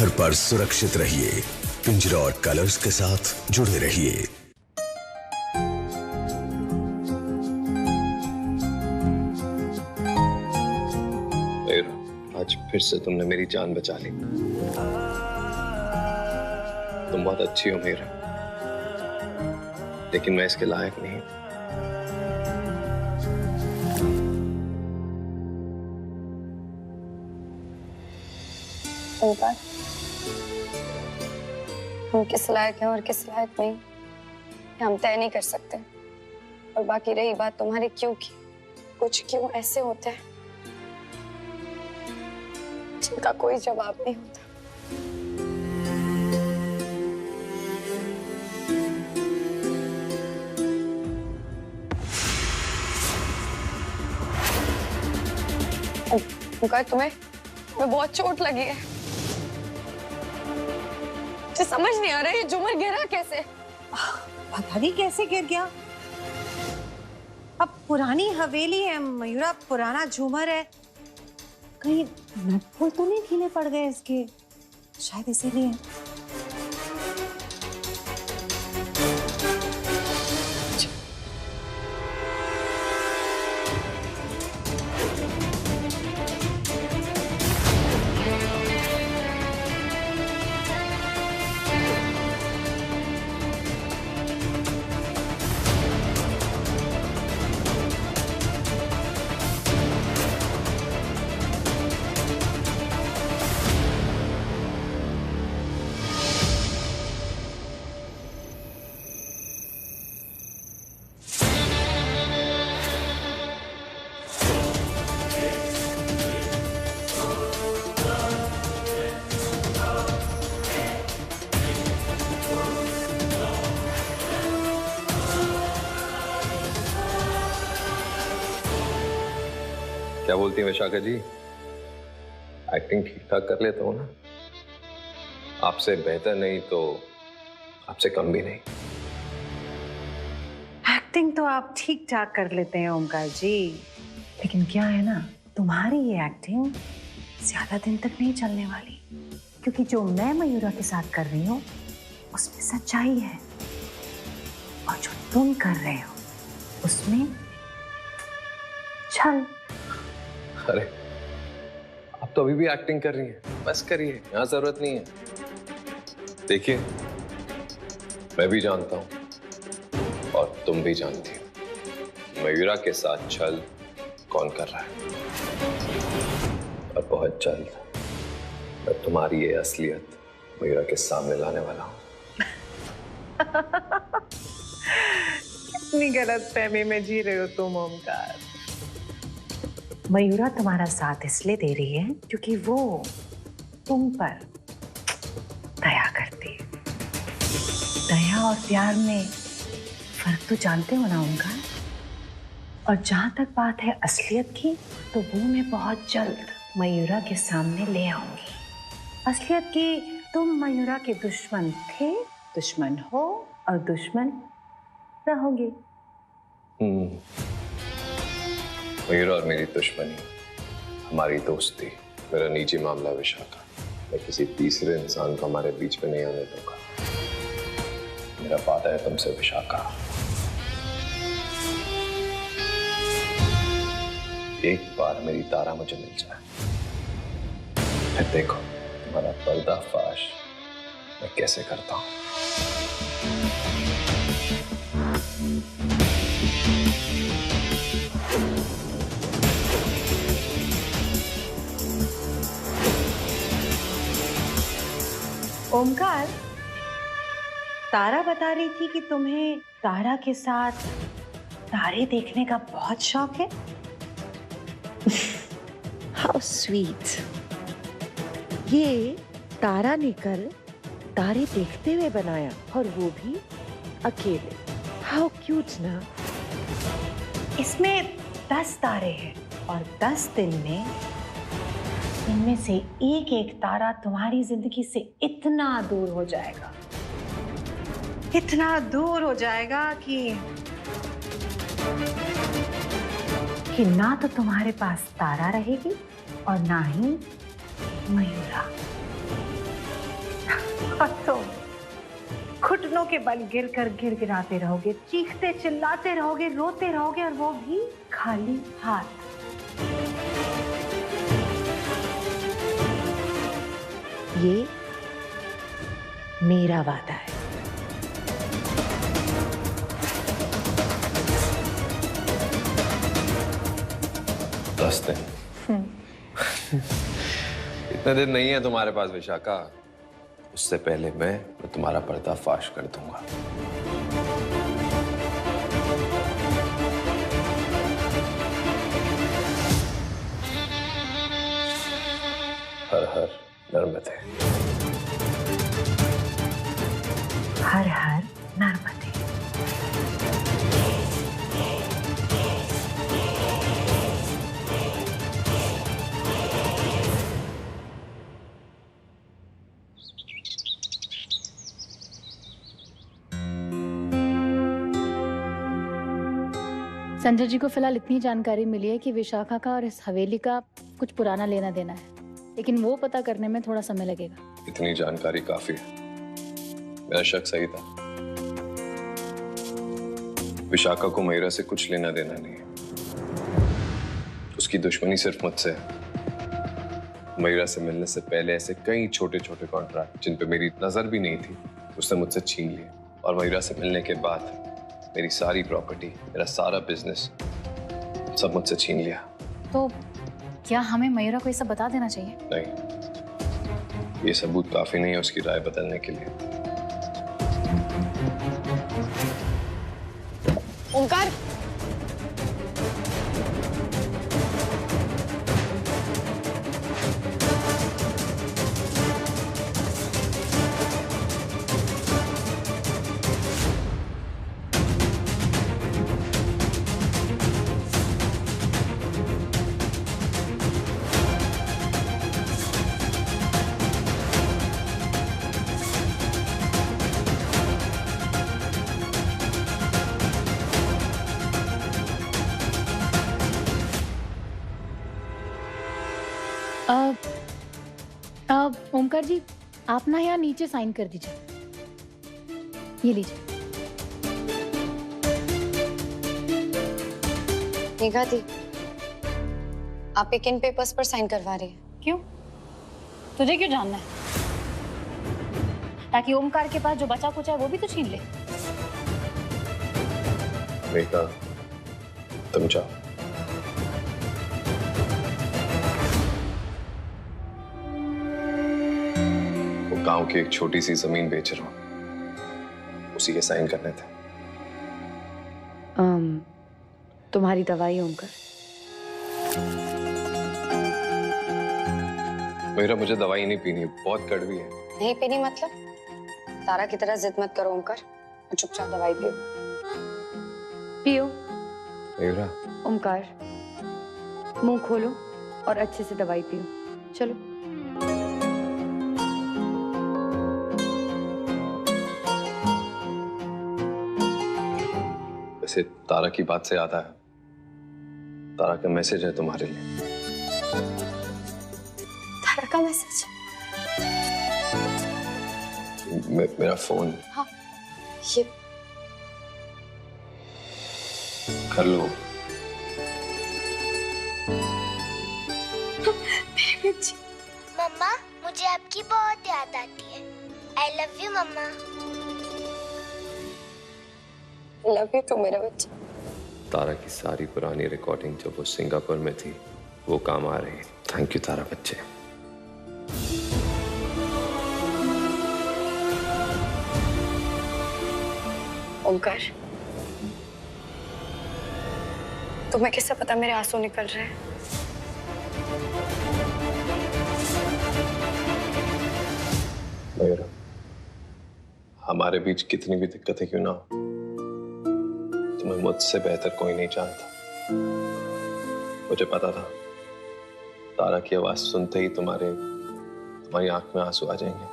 घर पर सुरक्षित रहिए। पिंजरा और कलर्स के साथ जुड़े रहिए। आज फिर से तुमने मेरी जान बचा ली। तुम बहुत अच्छी हो मीरा, लेकिन मैं इसके लायक नहीं। ओमकार, हम किस लायक हैं और किस लायक नहीं, हम तय नहीं कर सकते। और बाकी रही बात तुम्हारे क्यों की, कुछ क्यों ऐसे होते हैं जिनका कोई जवाब नहीं होता। ओमकार, तुम्हें बहुत चोट लगी है। मुझे समझ नहीं आ रहा है झूमर गिरा कैसे। पता नहीं कैसे गिर गया। अब पुरानी हवेली है मयूरा, पुराना झूमर है, कहीं नट बोल्ट तो नहीं ढीले पड़ गए इसके, शायद इसीलिए। क्या बोलती हैं विशाखा जी? एक्टिंग ठीक ठाक कर लेता हूँ ना, आपसे बेहतर नहीं तो आपसे कम भी नहीं। एक्टिंग तो आप ठीक ठाक कर लेते हैं ओमकार जी, लेकिन क्या है ना, तुम्हारी ये एक्टिंग ज्यादा दिन तक नहीं चलने वाली, क्योंकि जो मैं मयूरा के साथ कर रही हूँ उसमें सच्चाई है, और जो तुम कर रहे हो उसमें छल। अरे आप तो अभी भी एक्टिंग कर रही हैं, बस करिए, यहाँ जरूरत नहीं है। देखिए, मैं भी जानता हूं और तुम भी जानती हो मयूरा के साथ छल कौन कर रहा है, और बहुत जल्द मैं तुम्हारी ये असलियत मयूरा के सामने लाने वाला हूं। कितनी गलतफहमी में जी रहे हो तुम ओमकार। मयूरा तुम्हारा साथ इसलिए दे रही है क्योंकि वो तुम पर दया करती है। दया और प्यार में फर्क तो जानते हो ना ओमकार। और जहां तक बात है असलियत की, तो वो मैं बहुत जल्द मयूरा के सामने ले आऊंगी। असलियत की तुम मयूरा के दुश्मन थे, दुश्मन हो और दुश्मन रहोगे। मयूरा और मेरी दुश्मनी, हमारी दोस्ती मेरा निजी मामला विशाखा। मैं किसी तीसरे इंसान को हमारे बीच में नहीं आने दूंगा। मेरा वादा है तुमसे विशाखा, एक बार मेरी तारा मुझे मिल जाए, फिर देखो तुम्हारा पर्दाफाश मैं कैसे करता हूं। ओमकार, तारा बता रही थी कि तुम्हें तारा के साथ तारे देखने का बहुत शौक है। How sweet. ये तारा ने कल तारे देखते हुए बनाया, और वो भी अकेले। हाउ क्यूट ना। इसमें 10 तारे हैं, और 10 दिन में इनमें से एक एक तारा तुम्हारी जिंदगी से इतना दूर हो जाएगा, इतना दूर हो जाएगा कि ना तो तुम्हारे पास तारा रहेगी और ना ही मयूरा। और तुम घुटनों के बल गिराते रहोगे, चीखते चिल्लाते रहोगे, रोते रहोगे, और वो भी खाली हाथ। ये मेरा वादा है। दस दिन इतने दिन नहीं है तुम्हारे पास विशाखा। उससे पहले मैं तुम्हारा पर्दाफाश कर दूंगा। हर हर नर्मदे। हर हर नर्मदे। संजय जी को फिलहाल इतनी जानकारी मिली है कि विशाखा का और इस हवेली का कुछ पुराना लेना देना है, लेकिन वो पता करने में थोड़ा समय लगेगा। इतनी जानकारी काफी है। मेरा शक सही था। विशाखा को मयूरा से कुछ लेना देना नहीं है। उसकी दुश्मनी सिर्फ मुझसे है। मयूरा से मिलने से पहले ऐसे कई छोटे छोटे कॉन्ट्रैक्ट जिन पे मेरी नजर भी नहीं थी उसने मुझसे छीन लिए, और मयूरा से मिलने के बाद मेरी सारी प्रॉपर्टी, मेरा सारा बिजनेस सब मुझसे छीन लिया। तो क्या हमें मयूरा को ये सब बता देना चाहिए? नहीं, ये सबूत काफी नहीं है उसकी राय बदलने के लिए। ओंकार, ओमकार जी, आप ना यहाँ नीचे साइन कर दीजिए। ये लीजिए। मेघा दी, आप एक इन पेपर्स पर साइन करवा रही हैं। क्यों? तुझे क्यों जानना है? ताकि ओमकार के पास जो बचा कुचा है वो भी तो छीन ले। मेघा, तुम जाओ। गांव की एक छोटी सी जमीन बेच रहा हूं, उसी के साइन करने थे। तुम्हारी दवाई ओमकार। मेरा मुझे दवाई नहीं पीनी, बहुत कड़वी है। नहीं पीनी मतलब? तारा की तरह जिद मत करो ओमकार, और चुपचाप दवाई पियो। पियो। मेरा ओमकार, मुंह खोलो और अच्छे से दवाई पियो। चलो। वैसे तारा की बात से याद आया, तारा का मैसेज है तुम्हारे लिए। तारा का मैसेज? मेरा फोन। हाँ, ये कर लो। मम्मा, मुझे आपकी बहुत याद आती है। I love you mamma. Love you too मेरा बच्चा। तारा की सारी पुरानी रिकॉर्डिंग जब वो सिंगापुर में थी वो काम आ रही है। थैंक यू तारा बच्चे। ओमकार, तुम्हें कैसे पता मेरे आंसू निकल रहे हैं? मयूरा, हमारे बीच कितनी भी दिक्कतें क्यों ना हो, तुम्हें मुझसे बेहतर कोई नहीं जानता। मुझे पता था तारा की आवाज सुनते ही तुम्हारी आंख में आंसू आ जाएंगे।